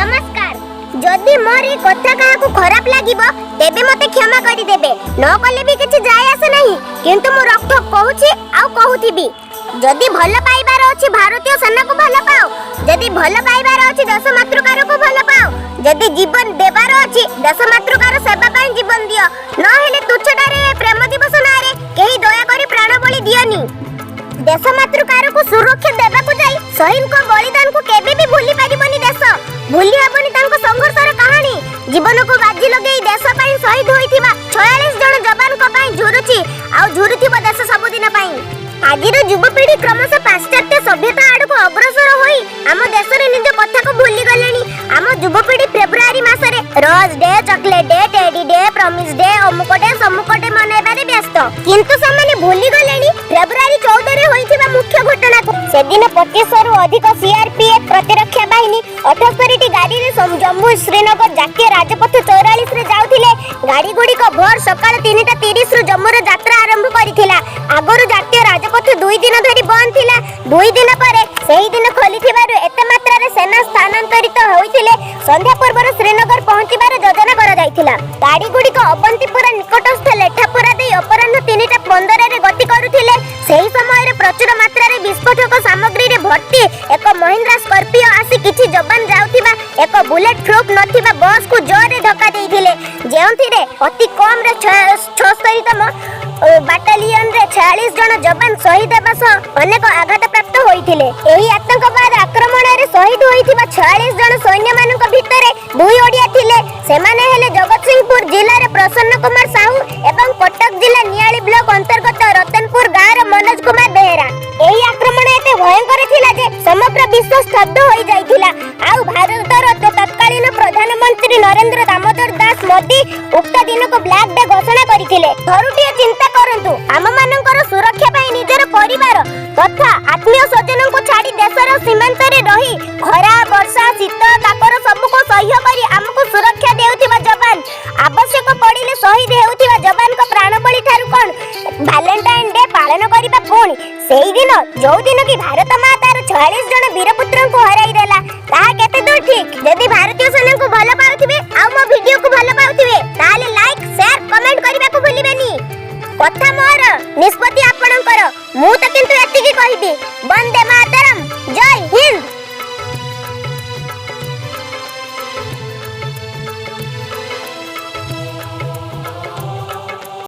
नमस्कार। जदि मोर ए कथा काहाकू खराब लागिबो तेबे मते क्षमा करि देबे, न कले भी किछि जाय आसे नहीं, किंतु मो रक्त कहूछि आ कहूथिबी। जदि भल पाइबार अछि भारतीय सेना को भल पाओ, जदि भल पाइबार अछि देश मातृकार को भल पाओ, जदि जीवन देबार अछि देश मातृकार सेवा पई जीवन दियो, न हेले तुच्छटारे प्रेम दिवस नारे केही दया करी प्राण बलि दियोनी। देश मातृकार को सुरक्षा देबा को जाई शहीद को बलिदान को केबे भी भूली परिबनी। देश भूली हेबनी तांको संघर्षर कहानी। जीवन को बाजी लगेई देश पई शहीद होइथिबा 46 जण जवान को पई झुरुची आ झुरुथिबो देश सबदिन पई। आजिर युवपीढ़ी क्रमशः पाश्चात्य सभ्यता आड़को अग्रसर होई आम देश रे निज कथा को भूली गलेनी। आम युवपीढ़ी फेब्रुआरी मासरे rose day, chocolate day, teddy day, promise day, अमुक डे समुक डे मनाइबारे व्यस्त, किंतु समाने भूली गलेनी फेब्रुआरी 14 रे होइथिबा मुख्य घटना को। सेदिन 25 रु अधिक सीआरपीएफ प्रतिरक्षा बाहिनी 78 टी गाड़ी रे जम्मू श्रीनगर जातीय राजपथ 44 रे जाउथिले। गाड़ी गुडी को भोर सकाळ 3:30 रु जम्मू रे यात्रा आरंभ करिथिला। आगरु जातीय राजपथ 2 दिन धरि बंद थिला। 2 दिन परे सेही दिन खोली थिबारु एते मात्रा रे सेना स्थानांतरित होइथिले। संध्या पूर्व श्रीनगर पहुंचीबार योजना करा जायथिला। गाड़ी गुडी को अवंतीपुरा निकटस्थ लेठापुरा दे अपराह्न 3:15 रे गति करुथिले। सेही समय रे प्रचुर मात्रा रे विस्फोटक सामग्री रे भर्ती एक महिंद्रा स्कॉर्पियो आसी किछि जवान जाउथिबा एक बुलेट प्रूफ नथिबा बस को जोर रे धक्का देइथिले, जेउथिरे अति कम रे 76तम बाटालियन रे 46 जण जवान शहीद हेबा सह अनेक आघात प्राप्त होइथिले। एही आतंकवाद आक्रमण रे शहीद होइथिबा 46 जण सैन्य मानक भितरे 2 ओडिया थिले। सेमाने हेले जगतसिंहपुर जिल्ला रे प्रसन्न कुमार साहू एवं कटक जिल्ला नियाली ब्लॉक अंतर्गत रतनपुर गाँव रे मनोज कुमार बेहेरा। एही आक्रमण एते भयंकर थिला जे समग्र विश्व स्तब्ध होई जाइथिला। आउ भारतर तत्कालीन प्रधानमंत्री नरेंद्र दामोदर दास मोदी उक्त दिन को ब्लैक डे घोषणा करिथिले। धरुटिए चिंता करंतु आम मानकर सुरक्षा पई निजर परिवार तथा आत्मीय स्वजनों को छाड़ी देशर सीमांत रे रही खरा वर्षा शीत काकर सब को सह्य करी हमको सुरक्षा देउथिबा जवान आवश्यक पड़िले शहीद हेउथिबा जवान को प्राण बलि थारु कोन वैलेंटाइन डे पालन करिबा पुणी सेही दिन जो दिन की भारत मां तार 46 जण वीरपुत्रन को हराई देला। ताहा केते दूर ठीक? यदि भारतीय सेना को भलो पाउथिबे आ मो वीडियो को भलो पाउथिबे ताले लाइक शेयर कमेंट करिबा को भूलिबेनी। कथा मोर निष्पत्ति आपणकर, मु तो किंतु एतिकी कहिबी, वंदे मातरम, जय हिंद।